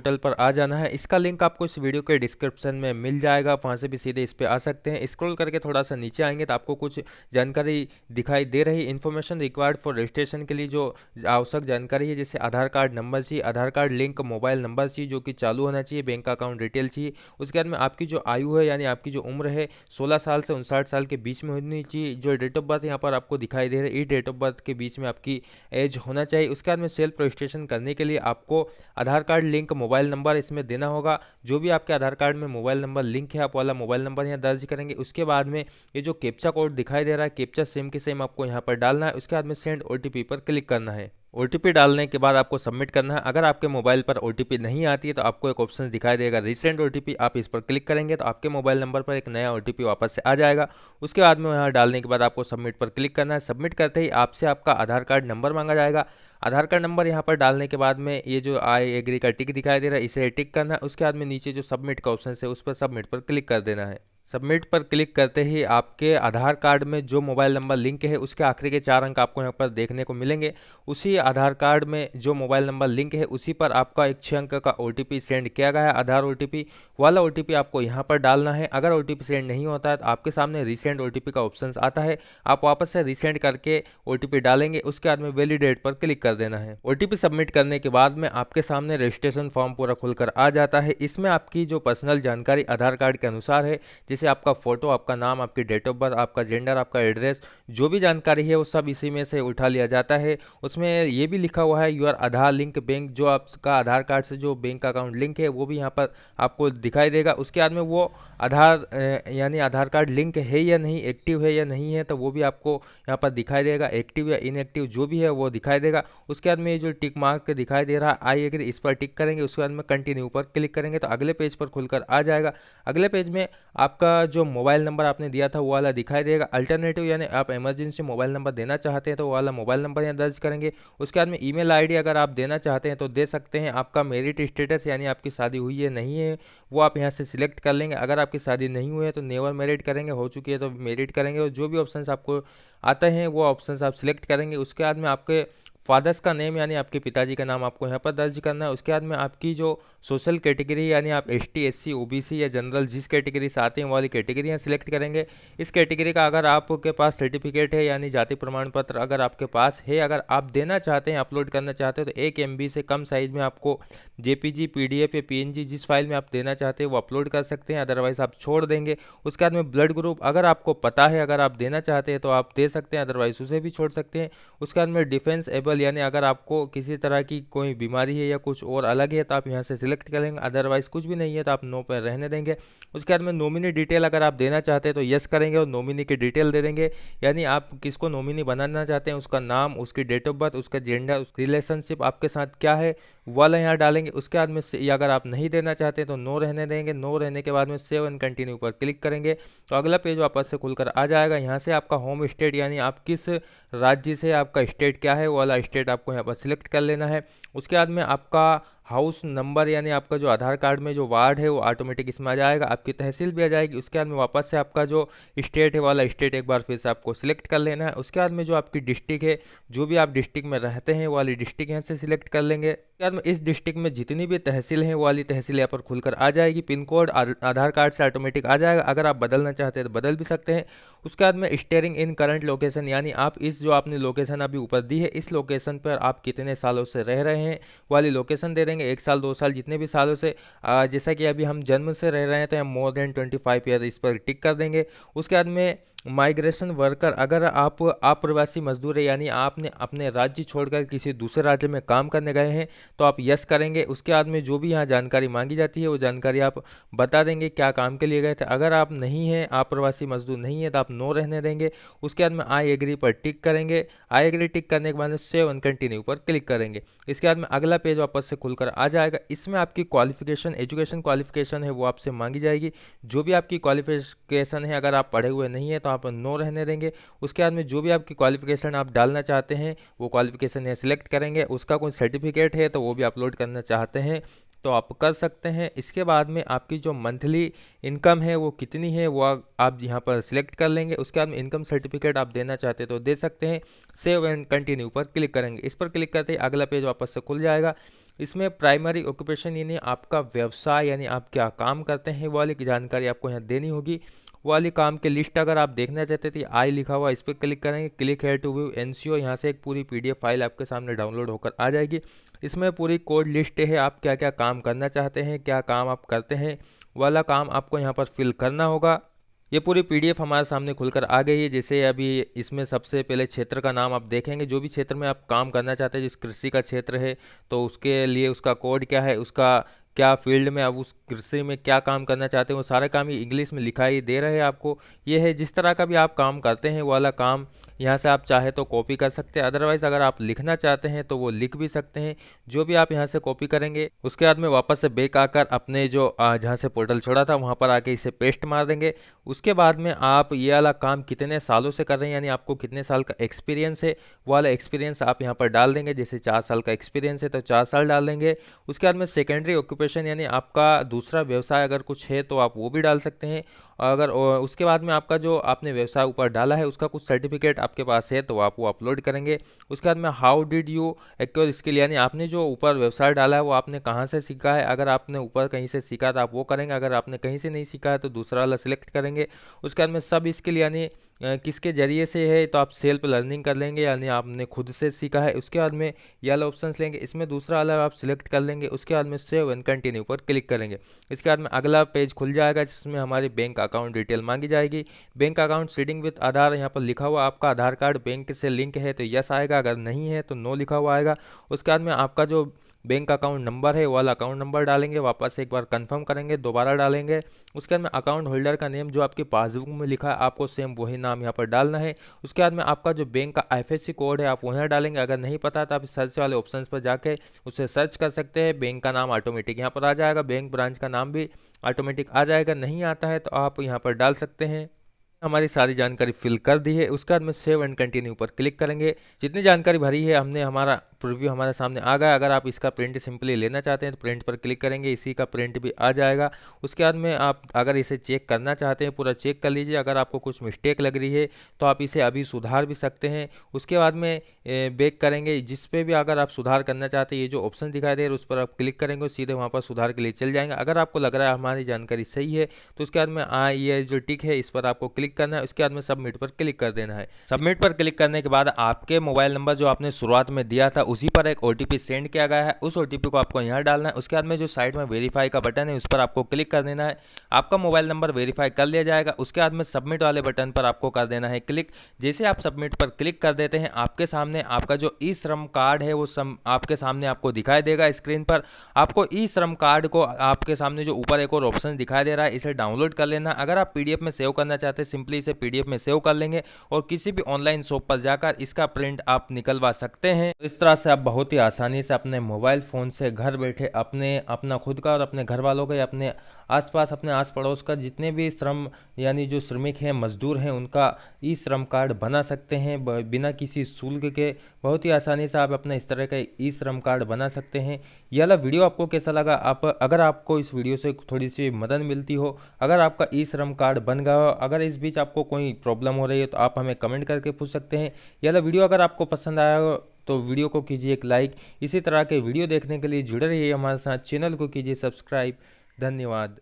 Portal पर आ जाना है। इसका लिंक आपको इस वीडियो के डिस्क्रिप्शन में मिल जाएगा, वहाँ से भी सीधे इस पे आ सकते हैं। स्क्रॉल करके थोड़ा सा नीचे आएंगे तो आपको कुछ जानकारी दिखाई दे रही। इन्फॉर्मेशन रिक्वायर्ड फॉर रजिस्ट्रेशन के लिए जो आवश्यक जानकारी है, जैसे आधार कार्ड नंबर चाहिए, आधार कार्ड लिंक मोबाइल नंबर चाहिए जो कि चालू होना चाहिए, बैंक अकाउंट डिटेल चाहिए। उसके बाद में आपकी जो आयु है यानी आपकी जो उम्र है 16 साल से 59 साल के बीच में होनी चाहिए। जो डेट ऑफ बर्थ यहाँ पर आपको दिखाई दे रही है, इस डेट ऑफ बर्थ के बीच में आपकी एज होना चाहिए। उसके बाद में सेल्फ रजिस्ट्रेशन करने के लिए आपको आधार कार्ड लिंक मोबाइल नंबर इसमें देना होगा। जो भी आपके आधार कार्ड में मोबाइल नंबर लिंक है, आप वाला मोबाइल नंबर यहाँ दर्ज करेंगे। उसके बाद में ये जो कैप्चा कोड दिखाई दे रहा है, कैप्चा सेम के सेम आपको यहाँ पर डालना है। उसके बाद में सेंड ओटीपी पर क्लिक करना है। ओटीपी डालने के बाद आपको सबमिट करना है। अगर आपके मोबाइल पर ओटीपी नहीं आती है तो आपको एक ऑप्शन दिखाई देगा रीसेंड ओटीपी, आप इस पर क्लिक करेंगे तो आपके मोबाइल नंबर पर एक नया ओटीपी वापस से आ जाएगा। उसके बाद में यहाँ डालने के बाद आपको सबमिट पर क्लिक करना है। सबमिट करते ही आपसे आपका आधार कार्ड नंबर मांगा जाएगा। आधार कार्ड नंबर यहाँ पर डालने के बाद में ये जो आई एग्री का टिक दिखाई दे रहा है, इसे टिक करना है। उसके बाद में नीचे जो सबमिट का ऑप्शन है उस पर सबमिट पर क्लिक कर देना है। सबमिट पर क्लिक करते ही आपके आधार कार्ड में जो मोबाइल नंबर लिंक है उसके आखिरी के 4 अंक आपको यहाँ पर देखने को मिलेंगे। उसी आधार कार्ड में जो मोबाइल नंबर लिंक है उसी पर आपका एक 6 अंक का ओटीपी सेंड किया गया है, आधार ओटीपी वाला ओटीपी आपको यहाँ पर डालना है। अगर ओटीपी सेंड नहीं होता है तो आपके सामने रीसेंड ओटीपी का ऑप्शन आता है, आप वापस से रीसेंड करके ओटीपी डालेंगे। उसके बाद में वैलिडेट पर क्लिक कर देना है। ओटीपी सबमिट करने के बाद में आपके सामने रजिस्ट्रेशन फॉर्म पूरा खुलकर आ जाता है। इसमें आपकी जो पर्सनल जानकारी आधार कार्ड के अनुसार है, जैसे आपका फोटो, आपका नाम, आपकी डेट ऑफ बर्थ, आपका जेंडर, आपका एड्रेस, जो भी जानकारी है वो सब इसी में से उठा लिया जाता है। उसमें ये भी लिखा हुआ है योर आधार लिंक बैंक, जो आपका आधार कार्ड से जो बैंक अकाउंट लिंक है वो भी यहाँ पर आपको दिखाई देगा। उसके बाद में वो आधार यानी आधार कार्ड लिंक है या नहीं, एक्टिव है या नहीं है, तो वो भी आपको यहाँ पर दिखाई देगा। एक्टिव या इनएक्टिव जो भी है वो दिखाई देगा। उसके बाद में ये जो टिक मार्क दिखाई दे रहा है आई एग्री, इस पर टिक करेंगे। उसके बाद में कंटिन्यू पर क्लिक करेंगे तो अगले पेज पर खुलकर आ जाएगा। अगले पेज में आपका जो मोबाइल नंबर आपने दिया था वो वाला दिखाई देगा। अल्टरनेटिव यानी आप इमरजेंसी मोबाइल नंबर देना चाहते हैं तो वो वाला मोबाइल नंबर यहाँ दर्ज करेंगे। उसके बाद में ईमेल आईडी अगर आप देना चाहते हैं तो दे सकते हैं। आपका मेरिट स्टेटस यानी आपकी शादी हुई है नहीं है वो आप यहाँ से सिलेक्ट कर लेंगे। अगर आपकी शादी नहीं हुई है तो नेवर मैरिड करेंगे, हो चुकी है तो मैरिड करेंगे। और जो भी ऑप्शंस आपको आते हैं वो ऑप्शंस आप सिलेक्ट करेंगे। उसके बाद में आपके फादर्स का नेम यानी आपके पिताजी का नाम आपको यहाँ पर दर्ज करना है। उसके बाद में आपकी जो सोशल कैटेगरी यानी आप एसटी, एससी, ओबीसी या जनरल जिस कैटेगरी से आते हैं वो वाली कैटेगरी यहाँ सिलेक्ट करेंगे। इस कैटेगरी का अगर आपके पास सर्टिफिकेट है यानी जाति प्रमाण पत्र अगर आपके पास है, अगर आप देना चाहते हैं, अपलोड करना चाहते हैं तो 1 MB से कम साइज में आपको जेपीजी, पीडीएफ या पीएनजी जिस फाइल में आप देना चाहते हैं वो अपलोड कर सकते हैं, अदरवाइज आप छोड़ देंगे। उसके बाद में ब्लड ग्रुप अगर आपको पता है, अगर आप देना चाहते हैं तो आप दे सकते हैं, अदरवाइज उसे भी छोड़ सकते हैं। उसके बाद में डिफेंस एबल यानी अगर आपको किसी तरह की कोई बीमारी है या कुछ और अलग है तो आप यहाँ से सिलेक्ट करेंगे, अदरवाइज कुछ भी नहीं है तो आप नो पर रहने देंगे। उसके बाद में नॉमिनी डिटेल अगर आप देना चाहते हैं तो यस करेंगे और नॉमिनी की डिटेल दे देंगे, यानी आप किसको नॉमिनी बनाना चाहते हैं, उसका नाम, उसकी डेट ऑफ बर्थ, उसका जेंडर, उसकी रिलेशनशिप आपके साथ क्या है वाला यहाँ डालेंगे। उसके बाद में अगर आप नहीं देना चाहते तो नो रहने देंगे। नो रहने के बाद में सेव एंड कंटिन्यू पर क्लिक करेंगे तो अगला पेज वापस से खुलकर आ जाएगा। यहाँ से आपका होम स्टेट यानी आप किस राज्य से, आपका स्टेट क्या है वो वाला स्टेट आपको यहाँ पर सिलेक्ट कर लेना है। उसके बाद में आपका हाउस नंबर यानी आपका जो आधार कार्ड में जो वार्ड है वो ऑटोमेटिक इसमें आ जाएगा, आपकी तहसील भी आ जाएगी। उसके बाद में वापस से आपका जो स्टेट है वाला स्टेट एक बार फिर से आपको सिलेक्ट कर लेना है। उसके बाद में जो आपकी डिस्ट्रिक्ट है, जो भी आप डिस्ट्रिक्ट में रहते हैं वो वाली डिस्ट्रिक्ट यहाँ से सिलेक्ट कर लेंगे। उसके बाद में इस डिस्ट्रिक्ट में जितनी भी तहसील है वो वाली तहसील यहाँ पर खुलकर आ जाएगी। पिन कोड आधार कार्ड से ऑटोमेटिक आ जाएगा, अगर आप बदलना चाहते हैं तो बदल भी सकते हैं। उसके बाद में स्टेयरिंग इन करंट लोकेशन यानी आप इस जो आपने लोकेशन अभी ऊपर दी है इस लोकेशन पर आप कितने सालों से रह रहे हैं वाली लोकेशन दे देंगे, 1 साल 2 साल जितने भी सालों से। जैसा कि अभी हम जन्म से रह रहे हैं तो हम मोर देन 25 ईयर इस पर टिक कर देंगे। उसके बाद में माइग्रेशन वर्कर अगर आप अप्रवासी मजदूर है यानी आपने अपने राज्य छोड़कर किसी दूसरे राज्य में काम करने गए हैं तो आप यस करेंगे। उसके बाद में जो भी यहाँ जानकारी मांगी जाती है वो जानकारी आप बता देंगे क्या काम के लिए गए थे। अगर आप नहीं हैं, अप्रवासी मजदूर नहीं है तो आप नो रहने देंगे। उसके बाद में आई एग्री पर टिक करेंगे। आई एग्री टिक करने के बाद सेव एंड कंटिन्यू पर क्लिक करेंगे। इसके बाद में अगला पेज वापस से खुलकर आ जाएगा। इसमें आपकी क्वालिफिकेशन, एजुकेशन क्वालिफिकेशन है वो आपसे मांगी जाएगी। जो भी आपकी क्वालिफिकेशन है, अगर आप पढ़े हुए नहीं है तो आप नो रहने देंगे। उसके बाद में जो भी आपकी क्वालिफिकेशन आप डालना चाहते हैं वो क्वालिफिकेशन यहाँ सिलेक्ट करेंगे। उसका कोई सर्टिफिकेट है तो वो भी अपलोड करना चाहते हैं तो आप कर सकते हैं। इसके बाद में आपकी जो मंथली इनकम है वो कितनी है वो आप यहाँ पर सिलेक्ट कर लेंगे। उसके बाद में इनकम सर्टिफिकेट आप देना चाहते हैं तो दे सकते हैं। सेव एंड कंटिन्यू पर क्लिक करेंगे। इस पर क्लिक करते ही अगला पेज वापस से खुल जाएगा। इसमें प्राइमरी ऑक्यूपेशन यानी आपका व्यवसाय यानी आप क्या काम करते हैं वो वाली जानकारी आपको यहाँ देनी होगी। वो वाली काम की लिस्ट अगर आप देखना चाहते थे आई लिखा हुआ इस पर क्लिक करेंगे, क्लिक है टू व्यू एनसीओ, यहाँ से एक पूरी पीडीएफ फाइल आपके सामने डाउनलोड होकर आ जाएगी। इसमें पूरी कोड लिस्ट है, आप क्या क्या काम करना चाहते हैं, क्या काम आप करते हैं वाला काम आपको यहाँ पर फिल करना होगा। ये पूरी पीडीएफ हमारे सामने खुलकर आ गई है। जैसे अभी इसमें सबसे पहले क्षेत्र का नाम आप देखेंगे, जो भी क्षेत्र में आप काम करना चाहते हैं, जिस कृषि का क्षेत्र है तो उसके लिए उसका कोड क्या है, उसका क्या फील्ड में आप उस कृषि में क्या काम करना चाहते हैं, वो सारे काम ही इंग्लिश में लिखाई दे रहे हैं आपको। ये है जिस तरह का भी आप काम करते हैं वो वाला काम यहाँ से आप चाहे तो कॉपी कर सकते हैं, अदरवाइज अगर आप लिखना चाहते हैं तो वो लिख भी सकते हैं। जो भी आप यहाँ से कॉपी करेंगे उसके बाद में वापस से बैक आकर अपने जो जहाँ से पोर्टल छोड़ा था वहाँ पर आके इसे पेस्ट मार देंगे। उसके बाद में आप ये वाला काम कितने सालों से कर रहे हैं यानी आपको कितने साल का एक्सपीरियंस है वो वाला एक्सपीरियंस आप यहाँ पर डाल देंगे। जैसे 4 साल का एक्सपीरियंस है तो 4 साल डाल देंगे। उसके बाद में सेकेंडरी ऑक्यूपेशन यानी आपका दूसरा व्यवसाय अगर कुछ है तो आप वो भी डाल सकते हैं। अगर उसके बाद में आपका जो आपने व्यवसाय ऊपर डाला है उसका कुछ सर्टिफिकेट आपके पास है तो आप वो अपलोड करेंगे। उसके बाद में how did you acquire skill यानी आपने जो ऊपर व्यवसाय डाला है वो आपने कहाँ से सीखा है। अगर आपने ऊपर कहीं से सीखा तो आप वो करेंगे, अगर आपने कहीं से नहीं सीखा है तो दूसरा वाला सिलेक्ट करेंगे। उसके बाद में सब स्किल यानी किसके जरिए से है तो आप सेल्फ लर्निंग कर लेंगे यानी आपने खुद से सीखा है। उसके बाद में ये वाला ऑप्शन लेंगे, इसमें दूसरा वाला आप सिलेक्ट कर लेंगे। उसके बाद में सेव एंड कंटिन्यू पर क्लिक करेंगे। इसके बाद में अगला पेज खुल जाएगा जिसमें हमारी बैंक अकाउंट डिटेल मांगी जाएगी। बैंक अकाउंट सीडिंग विद आधार यहाँ पर लिखा हुआ आपका आधार कार्ड बैंक से लिंक है तो यस आएगा, अगर नहीं है तो नो लिखा हुआ आएगा। उसके बाद में आपका जो बैंक अकाउंट नंबर है वो वाला अकाउंट नंबर डालेंगे, वापस एक बार कंफर्म करेंगे, दोबारा डालेंगे। उसके बाद में अकाउंट होल्डर का नेम जो आपकी पासबुक में लिखा है आपको सेम वही नाम यहाँ पर डालना है। उसके बाद में आपका जो बैंक का आईएफएससी कोड है आप वहाँ डालेंगे। अगर नहीं पता तो आप सर्च वाले ऑप्शंस पर जाके उसे सर्च कर सकते हैं। बैंक का नाम ऑटोमेटिक यहाँ पर आ जाएगा, बैंक ब्रांच का नाम भी ऑटोमेटिक आ जाएगा। नहीं आता है तो आप यहाँ पर डाल सकते हैं। हमारी सारी जानकारी फिल कर दी है। उसके बाद में सेव एंड कंटिन्यू पर क्लिक करेंगे। जितनी जानकारी भरी है हमने हमारा प्रीव्यू हमारे सामने आ गया। अगर आप इसका प्रिंट सिंपली लेना चाहते हैं तो प्रिंट पर क्लिक करेंगे, इसी का प्रिंट भी आ जाएगा। उसके बाद में आप अगर इसे चेक करना चाहते हैं पूरा चेक कर लीजिए। अगर आपको कुछ मिस्टेक लग रही है तो आप इसे अभी सुधार भी सकते हैं। उसके बाद में बैक करेंगे, जिस पे भी अगर आप सुधार करना चाहते हैं ये जो ऑप्शन दिखाई दे रहा है उस पर आप क्लिक करेंगे, सीधे वहाँ पर सुधार के लिए चल जाएंगे। अगर आपको लग रहा है हमारी जानकारी सही है तो उसके बाद में ये जो टिक है इस पर आपको क्लिक करना है। उसके बाद में सबमिट पर क्लिक कर देना है। सबमिट पर क्लिक करने के बाद आपके मोबाइल नंबर जो आपने शुरुआत में दिया था उसी पर एक ओटीपी सेंड किया गया है, उस ओटीपी को आपको यहाँ डालना है। उसके बाद में जो साइड में वेरीफाई का बटन है उस पर आपको क्लिक कर देना है। आपका मोबाइल नंबर वेरीफाई कर लिया जाएगा। उसके बाद में सबमिट वाले बटन पर आपको कर देना है क्लिक। जैसे आप सबमिट पर क्लिक कर देते हैं आपके सामने आपका जो ई श्रम कार्ड है वो आपके सामने आपको दिखाई देगा स्क्रीन पर। आपको ई श्रम कार्ड को आपके सामने जो ऊपर एक और ऑप्शन दिखाई दे रहा है इसे डाउनलोड कर लेना। अगर आप पीडीएफ में सेव करना चाहते हैं सिंपली इसे पीडीएफ में सेव कर लेंगे और किसी भी ऑनलाइन शॉप पर जाकर इसका प्रिंट आप निकलवा सकते हैं। इस तरह से आप बहुत ही आसानी से अपने मोबाइल फ़ोन से घर बैठे अपना खुद का और अपने घर वालों का या अपने आसपास अपने आस पड़ोस का जितने भी श्रम यानी जो श्रमिक हैं मजदूर हैं उनका ई श्रम कार्ड बना सकते हैं बिना किसी शुल्क के। बहुत ही आसानी से आप अपना इस तरह का ई श्रम कार्ड बना सकते हैं। यह वाला वीडियो आपको कैसा लगा? अगर आपको इस वीडियो से थोड़ी सी मदद मिलती हो, अगर आपका ई श्रम कार्ड बन गया हो, अगर इस बीच आपको कोई प्रॉब्लम हो रही है तो आप हमें कमेंट करके पूछ सकते हैं। यह वाला वीडियो अगर आपको पसंद आया हो तो वीडियो को कीजिए एक लाइक। इसी तरह के वीडियो देखने के लिए जुड़े रहिए हमारे साथ, चैनल को कीजिए सब्सक्राइब। धन्यवाद।